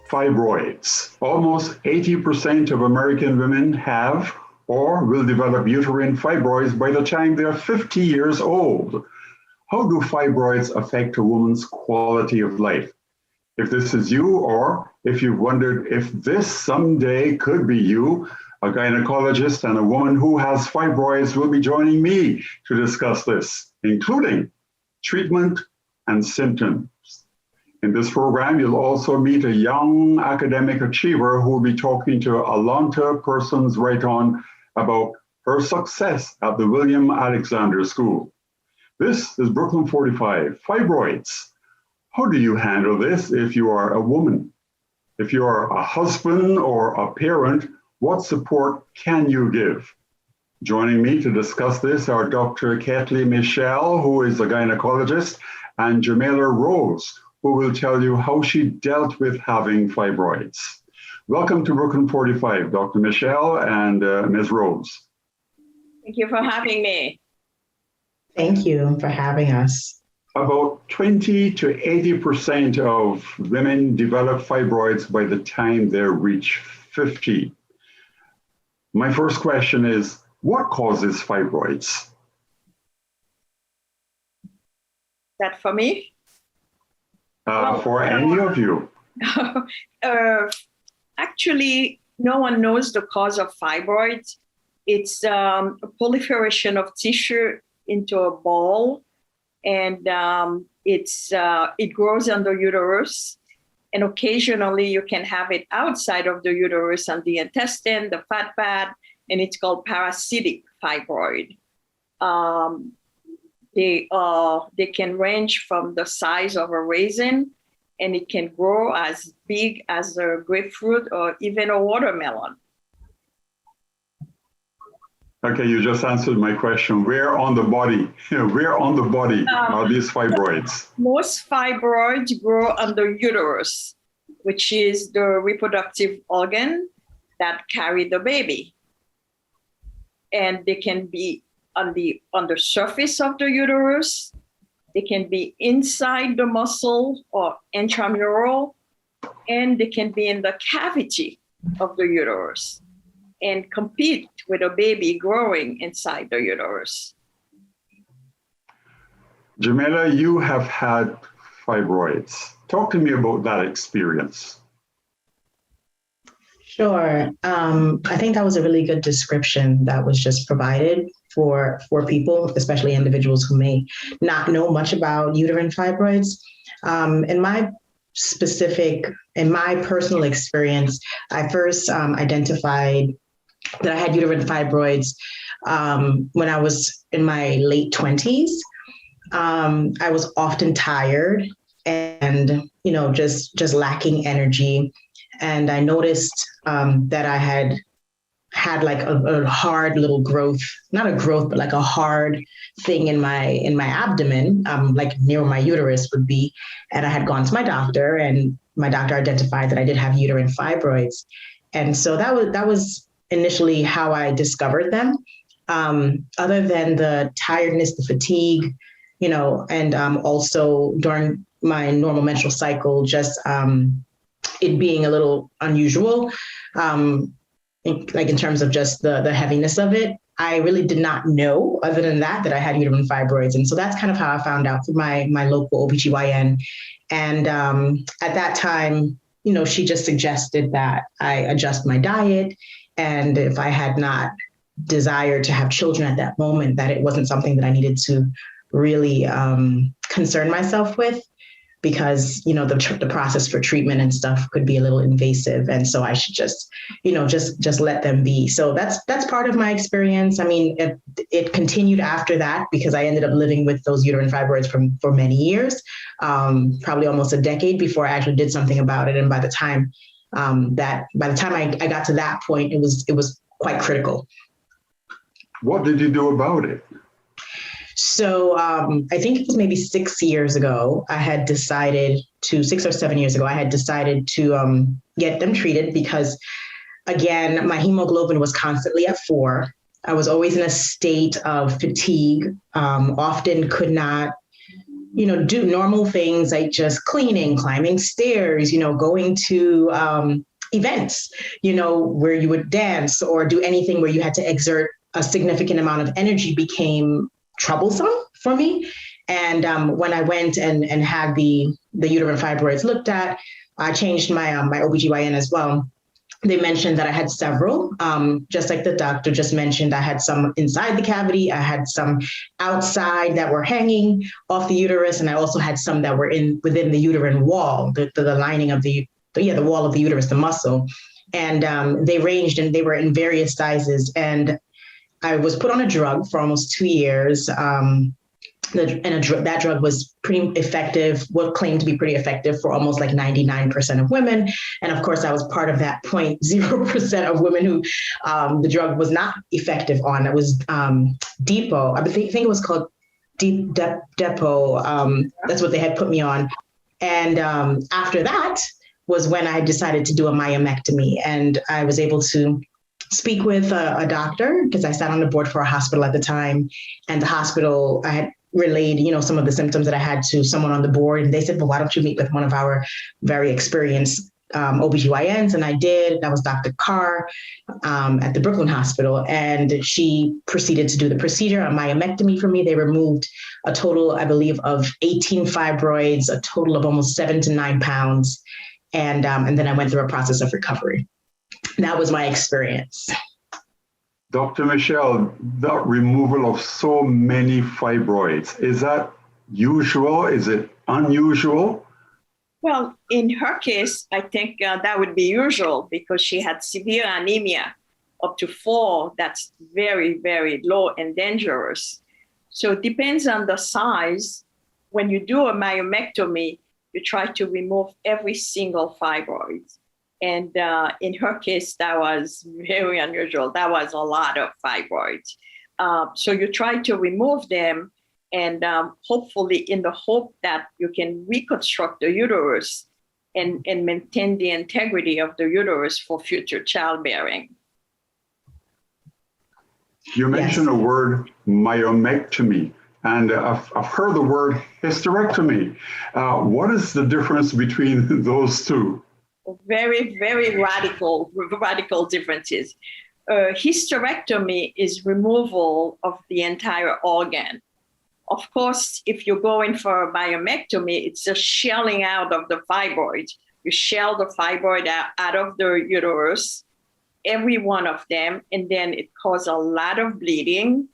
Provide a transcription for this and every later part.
Fibroids. Almost 80% of American women have or will develop uterine fibroids by the time they're 50 years old. How do fibroids affect a woman's quality of life? If this is you, or if you've wondered if this someday could be you, a gynecologist and a woman who has fibroids will be joining me to discuss this, including treatment and symptoms. In this program, you'll also meet a young academic achiever who will be talking to Alonta Wrighton about her success at the William Alexander School. This is Brooklyn 45, Fibroids. How do you handle this if you are a woman? If you are a husband or a parent, what support can you give? Joining me to discuss this are Dr. Ketly Michel, who is a gynecologist, and Xamayla Rose, who will tell you how she dealt with having fibroids. Welcome to Brooklyn 45, Dr. Michel and Ms. Rose. Thank you for having me. Thank you for having us. About 20 to 80% of women develop fibroids by the time they reach 50. My first question is, what causes fibroids? That for me? For any of you. Actually, no one knows the cause of fibroids. It's a proliferation of tissue into a ball, and it grows on the uterus. And occasionally you can have it outside of the uterus on the intestine, the fat pad, and it's called parasitic fibroid. They can range from the size of a raisin, and it can grow as big as a grapefruit or even a watermelon. Okay, you just answered my question. Where on the body? Where on the body are these fibroids? Most fibroids grow on the uterus, which is the reproductive organ that carry the baby. And they can be on the surface of the uterus. They can be inside the muscle or intramural, and they can be in the cavity of the uterus and compete with a baby growing inside the uterus. Xamayla, you have had fibroids. Talk to me about that experience. Sure. I think that was a really good description that was just provided for people, especially individuals who may not know much about uterine fibroids. In my personal experience, I first identified that I had uterine fibroids when I was in my late 20s. I was often tired and, just lacking energy. And I noticed that I had like a hard little growth, not a growth, but like a hard thing in my abdomen, like near my uterus would be. And I had gone to my doctor, and my doctor identified that I did have uterine fibroids. And so that was initially how I discovered them. Other than the tiredness, the fatigue, and also during my normal menstrual cycle, just it being a little unusual, in terms of just the heaviness of it. I really did not know, other than that I had uterine fibroids. And so that's kind of how I found out through my local OBGYN. And at that time, she just suggested that I adjust my diet. And if I had not desired to have children at that moment, that it wasn't something that I needed to really concern myself with, because, the process for treatment and stuff could be a little invasive. And so I should just let them be. So that's part of my experience. I mean, it continued after that, because I ended up living with those uterine fibroids for many years, probably almost a decade before I actually did something about it. And by the time I got to that point, it was quite critical. What did you do about it? So I think it was maybe 6 years ago, 6 or 7 years ago, I had decided to get them treated because, again, my hemoglobin was constantly at 4. I was always in a state of fatigue, often could not, do normal things like just cleaning, climbing stairs, going to events, where you would dance or do anything where you had to exert a significant amount of energy became troublesome for me. And when I went and had the uterine fibroids looked at, I changed my my OBGYN as well. They mentioned that I had several, just like the doctor just mentioned. I had some inside the cavity. I had some outside that were hanging off the uterus. And I also had some that were within the uterine wall, the lining of the wall of the uterus, the muscle. And they ranged and they were in various sizes. And I was put on a drug for almost 2 years. That drug was pretty effective, what claimed to be pretty effective for almost like 99% of women. And of course, I was part of that 0.0% of women who the drug was not effective on. It was Depot. I think it was called Depot. That's what they had put me on. And after that was when I decided to do a myomectomy. And I was able to speak with a doctor because I sat on the board for a hospital at the time. And the hospital, I had relayed, some of the symptoms that I had to someone on the board. And they said, well, why don't you meet with one of our very experienced OBGYNs? And I did. That was Dr. Carr at the Brooklyn Hospital. And she proceeded to do the procedure, a myomectomy for me. They removed a total, I believe, of 18 fibroids, a total of almost 7 to 9 pounds. And then I went through a process of recovery. That was my experience. Dr. Michel, the removal of so many fibroids, is that usual? Is it unusual? Well, in her case, I think that would be usual because she had severe anemia up to 4. That's very, very low and dangerous. So it depends on the size. When you do a myomectomy, you try to remove every single fibroid. And in her case, that was very unusual. That was a lot of fibroids. So you try to remove them and hopefully in the hope that you can reconstruct the uterus and maintain the integrity of the uterus for future childbearing. You mentioned the word myomectomy, and I've heard the word hysterectomy. What is the difference between those two? Very, very radical differences. Hysterectomy is removal of the entire organ. Of course, if you're going for a myomectomy, it's a shelling out of the fibroid. You shell the fibroid out of the uterus, every one of them, and then it causes a lot of bleeding,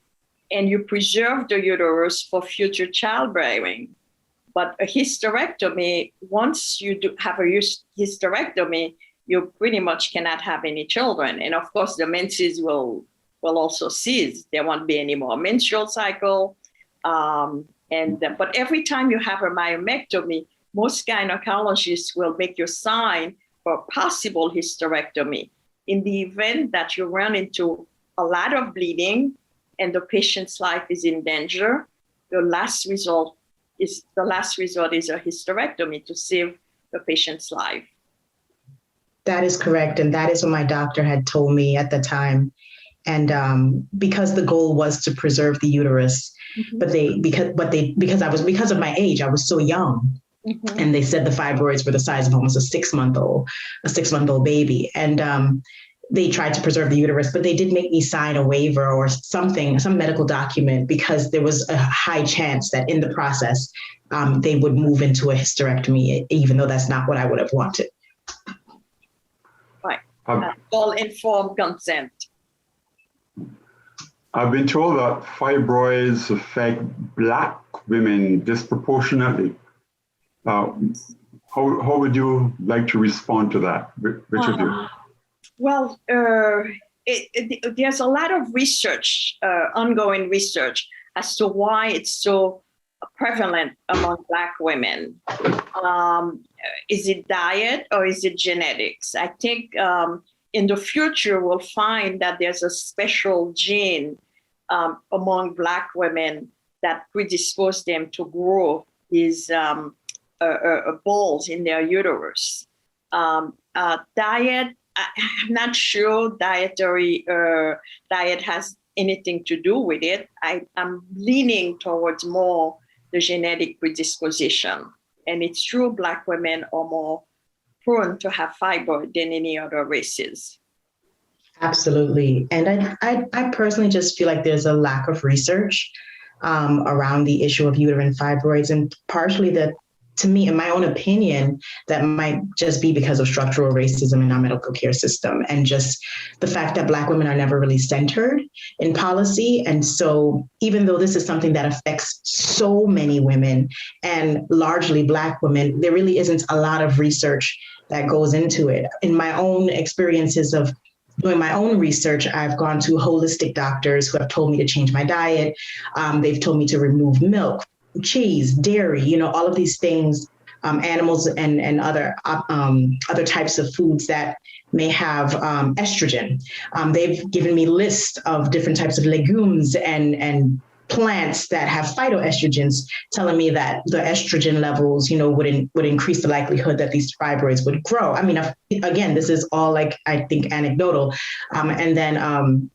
and you preserve the uterus for future childbearing. But a hysterectomy, once you have a hysterectomy, you pretty much cannot have any children. And of course, the menses will also cease. There won't be any more menstrual cycle. But every time you have a myomectomy, most gynecologists will make you sign for a possible hysterectomy. In the event that you run into a lot of bleeding and the patient's life is in danger, the last resort is a hysterectomy to save the patient's life. That is correct. And that is what my doctor had told me at the time. And because the goal was to preserve the uterus, because of my age, I was so young. Mm-hmm. And they said the fibroids were the size of almost a 6-month-old baby. And they tried to preserve the uterus, but they did make me sign a waiver or something, some medical document, because there was a high chance that in the process, they would move into a hysterectomy, even though that's not what I would have wanted. Right. All informed consent. I've been told that fibroids affect Black women disproportionately. How would you like to respond to that? Which of you? Well, there's a lot of research, ongoing research, as to why it's so prevalent among Black women. Is it diet or is it genetics? I think in the future, we'll find that there's a special gene among Black women that predispose them to grow these balls in their uterus. Diet, I'm not sure diet has anything to do with it. I'm leaning towards more the genetic predisposition. And it's true, Black women are more prone to have fibroid than any other races. Absolutely. And I personally just feel like there's a lack of research around the issue of uterine fibroids, and partially that, to me, in my own opinion, that might just be because of structural racism in our medical care system and just the fact that Black women are never really centered in policy. And so even though this is something that affects so many women and largely Black women, there really isn't a lot of research that goes into it. In my own experiences of doing my own research, I've gone to holistic doctors who have told me to change my diet. They've told me to remove milk, cheese, dairy, all of these things, animals and other types of foods that may have estrogen. They've given me lists of different types of legumes and plants that have phytoestrogens, telling me that the estrogen levels, would increase the likelihood that these fibroids would grow. I mean, again, this is all I think anecdotal. And then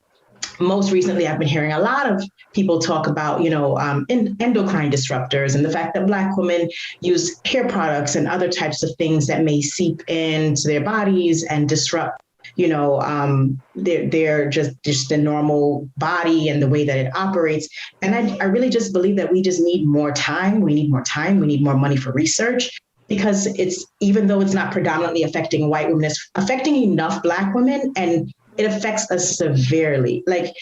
most recently, I've been hearing a lot of people talk about, endocrine disruptors and the fact that Black women use hair products and other types of things that may seep into their bodies and disrupt they're just the normal body and the way that it operates. And I really just believe that we just need more time. We need more time. We need more money for research, because even though it's not predominantly affecting white women, it's affecting enough Black women, and it affects us severely. Like,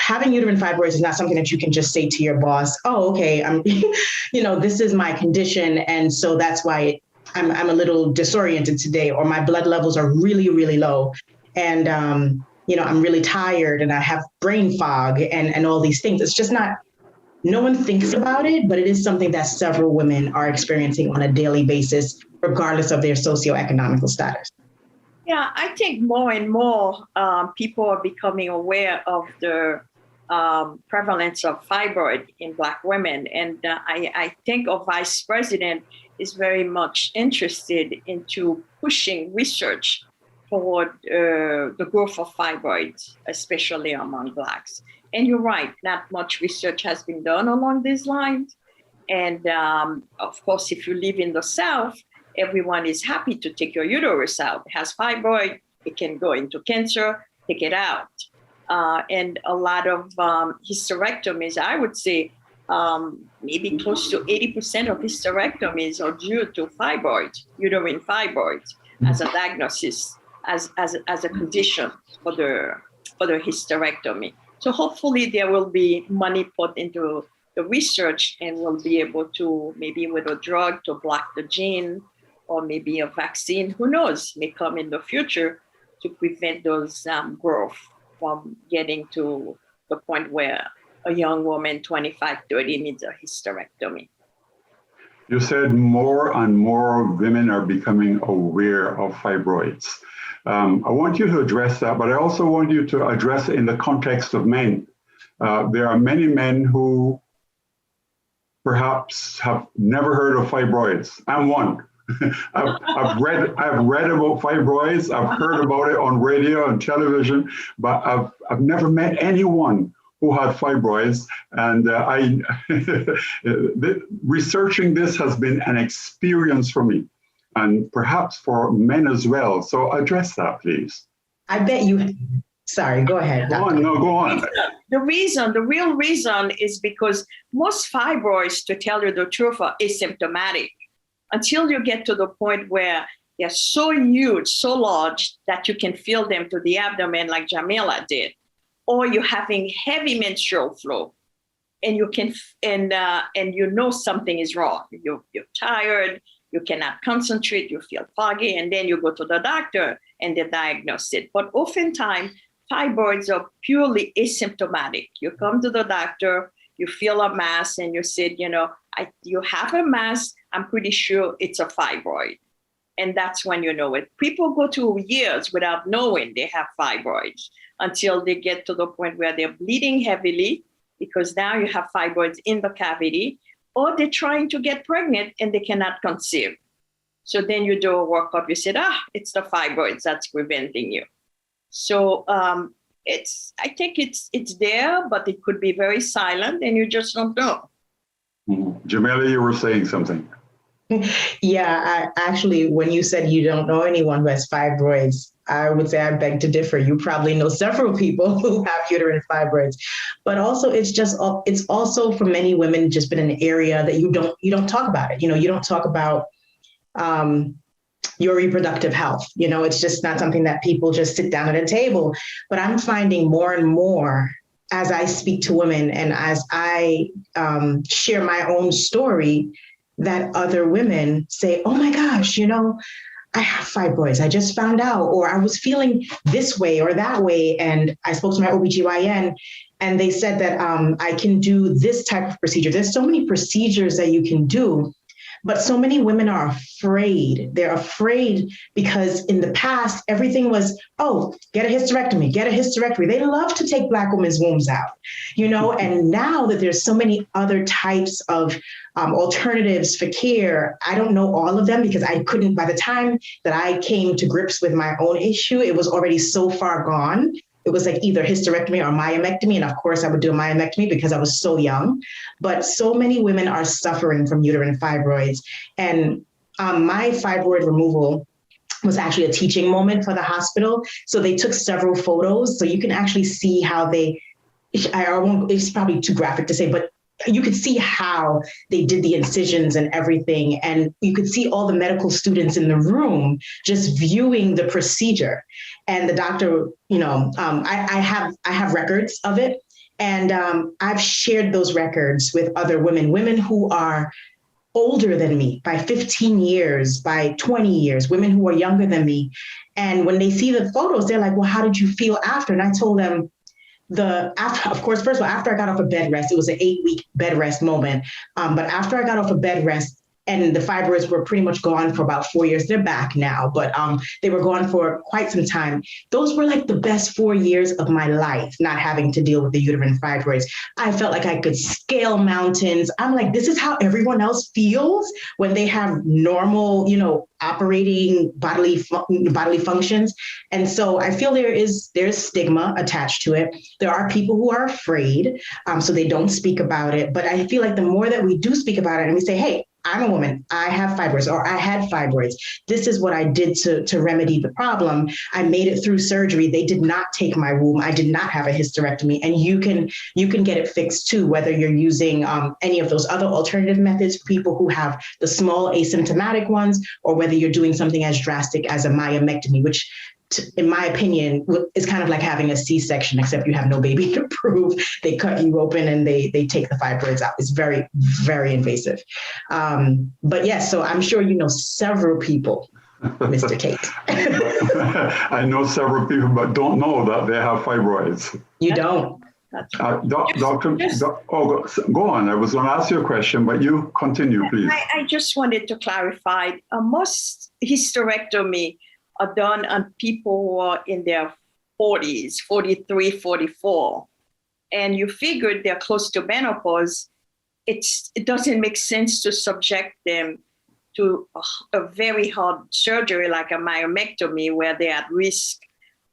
having uterine fibroids is not something that you can just say to your boss, oh, okay, I'm, this is my condition. And so that's why I'm a little disoriented today, or my blood levels are really, really low. And, I'm really tired and I have brain fog and all these things. It's just not, no one thinks about it, but it is something that several women are experiencing on a daily basis, regardless of their socioeconomic status. Yeah, I think more and more people are becoming aware of the prevalence of fibroid in Black women. And I think our vice president is very much interested into pushing research toward the growth of fibroids, especially among Blacks. And you're right, not much research has been done along these lines. And of course, if you live in the South, everyone is happy to take your uterus out. It has fibroid, it can go into cancer, take it out. And a lot of hysterectomies, I would say maybe close to 80% of hysterectomies are due to fibroids, uterine fibroids, as a diagnosis, as a condition for the hysterectomy. So hopefully there will be money put into the research, and we'll be able to, maybe with a drug to block the gene, or maybe a vaccine, who knows, may come in the future to prevent those growth from getting to the point where a young woman, 25, 30, needs a hysterectomy. You said more and more women are becoming aware of fibroids. I want you to address that, but I also want you to address it in the context of men. There are many men who perhaps have never heard of fibroids. I'm one. I've read about fibroids. I've heard about it on radio and television, but I've never met anyone who had fibroids. And researching this has been an experience for me, and perhaps for men as well. So address that, please. I bet you. Sorry, go ahead. Go on. The real reason is because most fibroids, to tell you the truth, are asymptomatic until you get to the point where they're so huge, so large that you can feel them to the abdomen, like Xamayla did, or you're having heavy menstrual flow, and you can and something is wrong. You're tired, you cannot concentrate, you feel foggy, and then you go to the doctor and they diagnose it. But oftentimes, fibroids are purely asymptomatic. You come to the doctor, you feel a mass, and you said, you have a mass, I'm pretty sure it's a fibroid. And that's when you know it. People go to years without knowing they have fibroids until they get to the point where they're bleeding heavily, because now you have fibroids in the cavity, or they're trying to get pregnant and they cannot conceive. So then you do a workup, you said, it's the fibroids that's preventing you. So I think it's there, but it could be very silent and you just don't know. Xamayla, you were saying something. Yeah, actually, when you said you don't know anyone who has fibroids, I would say I beg to differ. You probably know several people who have uterine fibroids, but also it's also for many women just been an area that you don't talk about it. You don't talk about your reproductive health. It's just not something that people just sit down at a table. But I'm finding more and more as I speak to women and as I share my own story, that other women say, oh my gosh, I have fibroids. I just found out, or I was feeling this way or that way. And I spoke to my OBGYN and they said that I can do this type of procedure. There's so many procedures that you can do, but so many women are afraid. They're afraid because in the past, everything was, oh, get a hysterectomy, get a hysterectomy. They love to take Black women's wombs out, and now that there's so many other types of alternatives for care, I don't know all of them because I couldn't, by the time that I came to grips with my own issue, it was already so far gone. It was like either hysterectomy or myomectomy. And of course I would do a myomectomy because I was so young, but so many women are suffering from uterine fibroids. And my fibroid removal was actually a teaching moment for the hospital. So they took several photos. So you can actually see how it's probably too graphic to say, but you could see how they did the incisions and everything. And you could see all the medical students in the room just viewing the procedure. And the doctor, I have records of it. And I've shared those records with other women who are older than me by 15 years, by 20 years, women who are younger than me. And when they see the photos, they're like, well, how did you feel after? And I told them, first of all, after I got off of bed rest, it was an 8-week bed rest moment. But after I got off of bed rest and the fibroids were pretty much gone for about 4 years, they're back now, but they were gone for quite some time. Those were like the best 4 years of my life, not having to deal with the uterine fibroids. I felt like I could scale mountains. I'm like, this is how everyone else feels when they have normal, operating bodily functions. And so I feel there's stigma attached to it. There are people who are afraid, so they don't speak about it. But I feel like the more that we do speak about it and we say, hey, I'm a woman, I have fibroids, or I had fibroids. This is what I did to remedy the problem. I made it through surgery. They did not take my womb. I did not have a hysterectomy. And you can get it fixed too, whether you're using any of those other alternative methods for people who have the small asymptomatic ones, or whether you're doing something as drastic as a myomectomy, which in my opinion, is kind of like having a C-section, except you have no baby to prove. They cut you open and they take the fibroids out. It's very, very invasive. But yes, so I'm sure you know several people, Mr. Taitt. I know several people, but don't know that they have fibroids. You don't? Go on. I was going to ask you a question, but you continue, please. I just wanted to clarify. Most hysterectomy are done on people who are in their 40s, 43, 44. And you figured they're close to menopause. It doesn't make sense to subject them to a very hard surgery like a myomectomy, where they're at risk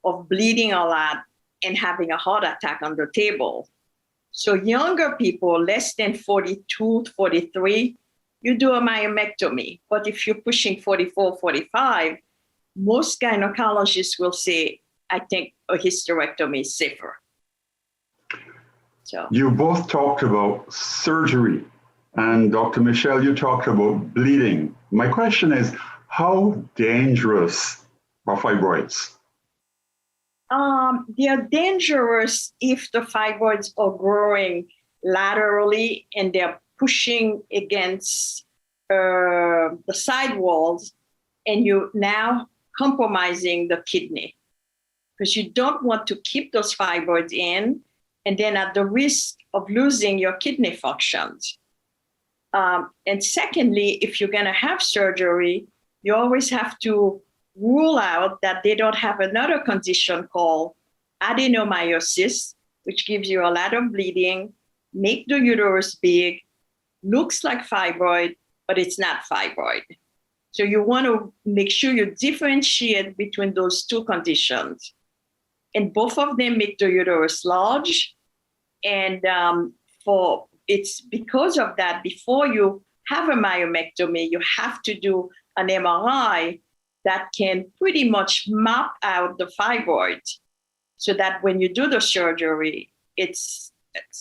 of bleeding a lot and having a heart attack on the table. So younger people, less than 42, 43, you do a myomectomy. But if you're pushing 44, 45, most gynecologists will say, I think a hysterectomy is safer. So you both talked about surgery, and Dr. Michel, you talked about bleeding. My question is, how dangerous are fibroids? They are dangerous if the fibroids are growing laterally and they're pushing against the side walls, and you now compromising the kidney, because you don't want to keep those fibroids in and then at the risk of losing your kidney functions. And secondly, if you're going to have surgery, you always have to rule out that they don't have another condition called adenomyosis, which gives you a lot of bleeding, make the uterus big, looks like fibroid, but it's not fibroid. So you want to make sure you differentiate between those two conditions. and both of them make the uterus large. And it's because of that, before you have a myomectomy, you have to do an MRI that can pretty much map out the fibroid, so that when you do the surgery, it's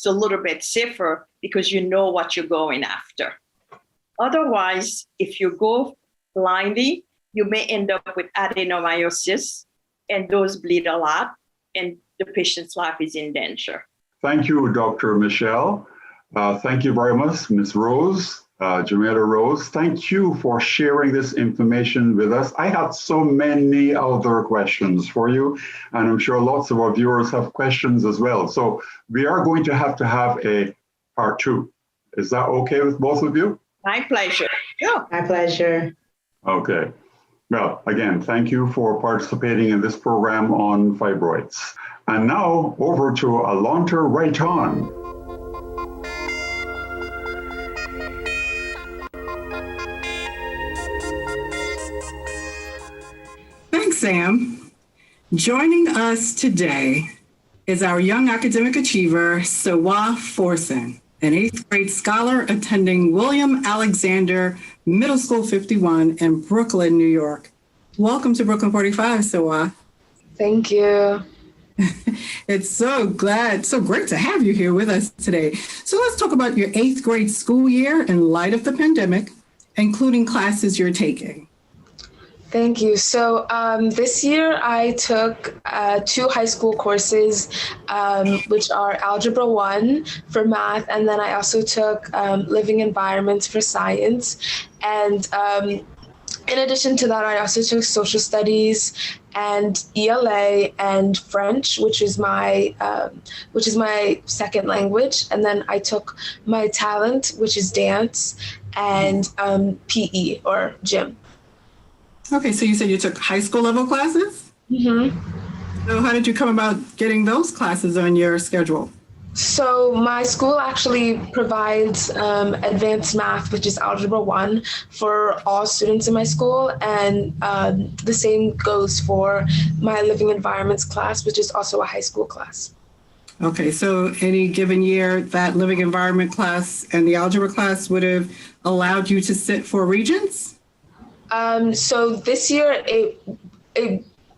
a little bit safer because you know what you're going after. Otherwise, if you go blindly, you may end up with adenomyosis, and those bleed a lot, and the patient's life is in danger. Thank you, Dr. Michel. Thank you very much, Ms. Rose, Xamayla Rose. Thank you for sharing this information with us. I had so many other questions for you, and I'm sure lots of our viewers have questions as well. So we are going to have a part 2. Is that okay with both of you? My pleasure. Yeah. My pleasure. Okay. Well, again, thank you for participating in this program on fibroids. And now over to Alonta Wrighton. Thanks, Sam. Joining us today is our young academic achiever, Serwaa Forson, an 8th grade scholar attending William Alexander Middle School 51 in Brooklyn, New York. Welcome to Brooklyn 45, Serwaa. Thank you. It's so great to have you here with us today. So let's talk about your 8th grade school year in light of the pandemic, including classes you're taking. Thank you. So this year I took 2 high school courses, which are Algebra 1 for math, and then I also took Living Environments for science. And in addition to that, I also took Social Studies and ELA and French, which is my second language. And then I took my talent, which is dance, and PE or gym. Okay, so you said you took high school level classes? Mm-hmm. So how did you come about getting those classes on your schedule? So my school actually provides advanced math, which is Algebra 1, for all students in my school. And the same goes for my Living Environments class, which is also a high school class. Okay, so any given year, that Living Environment class and the Algebra class would have allowed you to sit for Regents? So this year,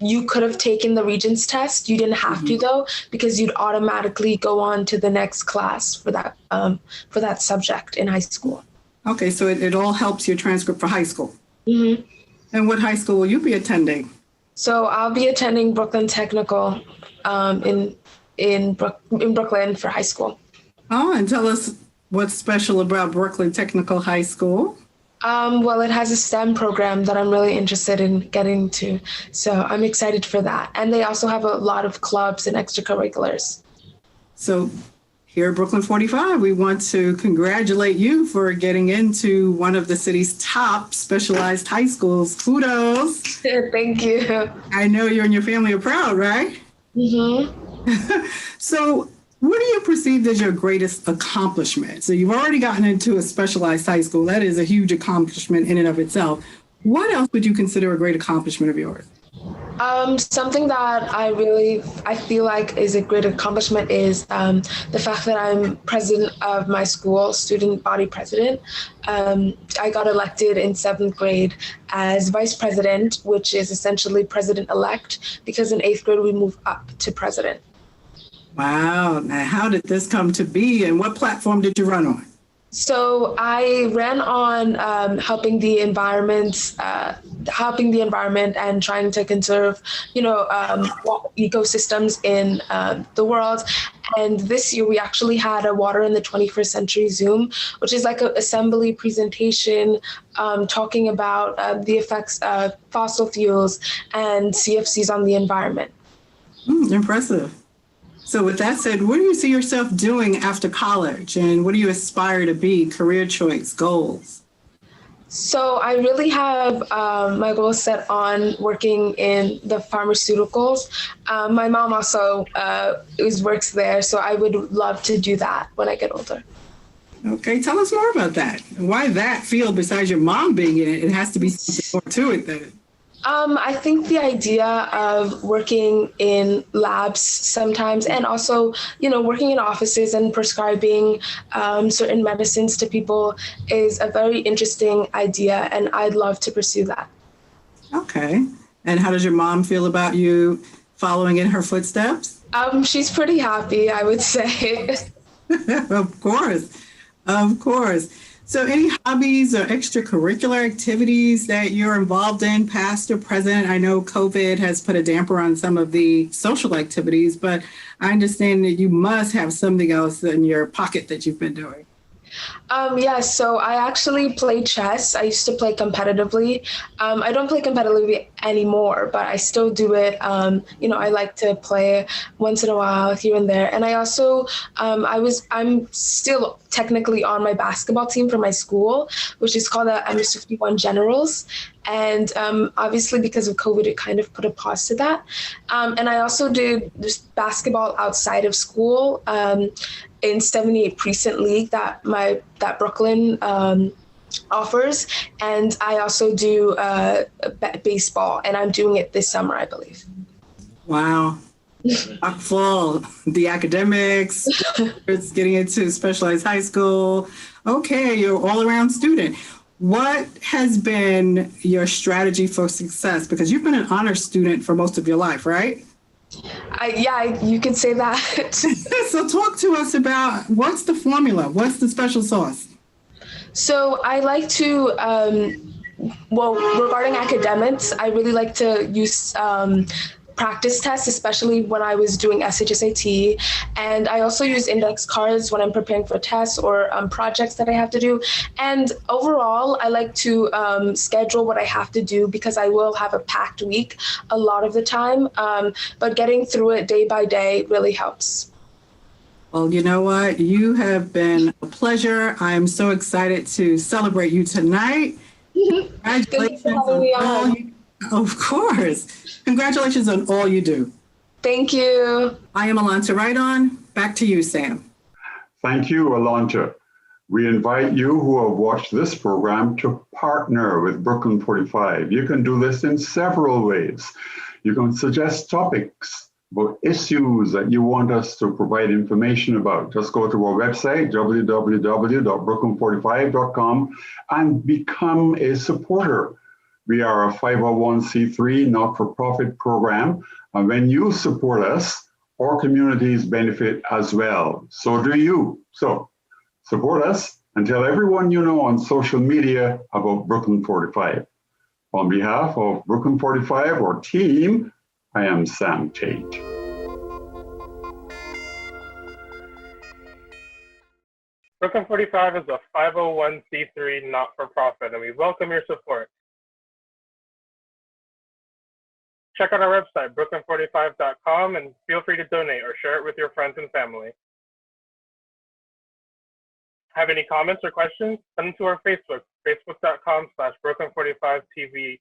you could have taken the Regents test. You didn't have to, though, because you'd automatically go on to the next class for that subject in high school. Okay, so it all helps your transcript for high school. Mm-hmm. And what high school will you be attending? So I'll be attending Brooklyn Technical in Brooklyn for high school. Oh, and tell us what's special about Brooklyn Technical High School. Well, it has a STEM program that I'm really interested in getting to. So I'm excited for that. And they also have a lot of clubs and extracurriculars. So here at Brooklyn 45, we want to congratulate you for getting into one of the city's top specialized high schools. Kudos. Thank you. I know you and your family are proud, right? Mm-hmm. So what do you perceive as your greatest accomplishment? So you've already gotten into a specialized high school. That is a huge accomplishment in and of itself. What else would you consider a great accomplishment of yours? Something that I feel like is a great accomplishment is the fact that I'm president of my school, student body president. I got elected in 7th grade as vice president, which is essentially president-elect, because in 8th grade we move up to president. Wow. Now, how did this come to be, and what platform did you run on? So I ran on helping the environment and trying to conserve, ecosystems in the world. And this year we actually had a Water in the 21st Century Zoom, which is like an assembly presentation talking about the effects of fossil fuels and CFCs on the environment. Impressive. So with that said, what do you see yourself doing after college, and what do you aspire to be, career choice, goals? So I really have my goals set on working in the pharmaceuticals. My mom also works there, so I would love to do that when I get older. Okay, tell us more about that. Why that field besides your mom being in it? It has to be something more to it then. I think the idea of working in labs sometimes, and also, working in offices and prescribing certain medicines to people is a very interesting idea, and I'd love to pursue that. Okay. And how does your mom feel about you following in her footsteps? She's pretty happy, I would say. Of course. Of course. So any hobbies or extracurricular activities that you're involved in, past or present? I know COVID has put a damper on some of the social activities, but I understand that you must have something else in your pocket that you've been doing. So I actually play chess. I used to play competitively. I don't play competitively anymore, but I still do it. I like to play once in a while here and there. And I also, I'm still technically on my basketball team for my school, which is called the MS51 Generals. And obviously because of COVID, it kind of put a pause to that. And I also did this basketball outside of school, in 78 Precinct League that Brooklyn offers. And I also do baseball, and I'm doing it this summer, I believe. Wow. Chock full. The academics, it's getting into specialized high school. Okay, you're an all-around student. What has been your strategy for success? Because you've been an honor student for most of your life, right? You could say that. So talk to us about what's the formula? What's the special sauce? So I like to, regarding academics, I really like to use practice tests, especially when I was doing SHSAT. And I also use index cards when I'm preparing for tests or projects that I have to do. And overall, I like to schedule what I have to do because I will have a packed week a lot of the time. But getting through it day by day really helps. Well, you know what? You have been a pleasure. I'm so excited to celebrate you tonight. Congratulations on all you, of course. Congratulations on all you do. Thank you. I am Alonta Wrighton. Back to you, Sam. Thank you, Alonta. We invite you who have watched this program to partner with Brooklyn 45. You can do this in several ways. You can suggest topics about issues that you want us to provide information about. Just go to our website, www.brooklyn45.com, and become a supporter. We are a 501c3 not-for-profit program, and when you support us, our communities benefit as well. So do you. So support us and tell everyone you know on social media about Brooklyn 45. On behalf of Brooklyn 45, our team, I am Sam Taitt. Brooklyn 45 is a 501c3 not-for-profit, and we welcome your support. Check out our website, brooklyn45.com, and feel free to donate or share it with your friends and family. Have any comments or questions? Send them to our Facebook, facebook.com/brooklyn45tv.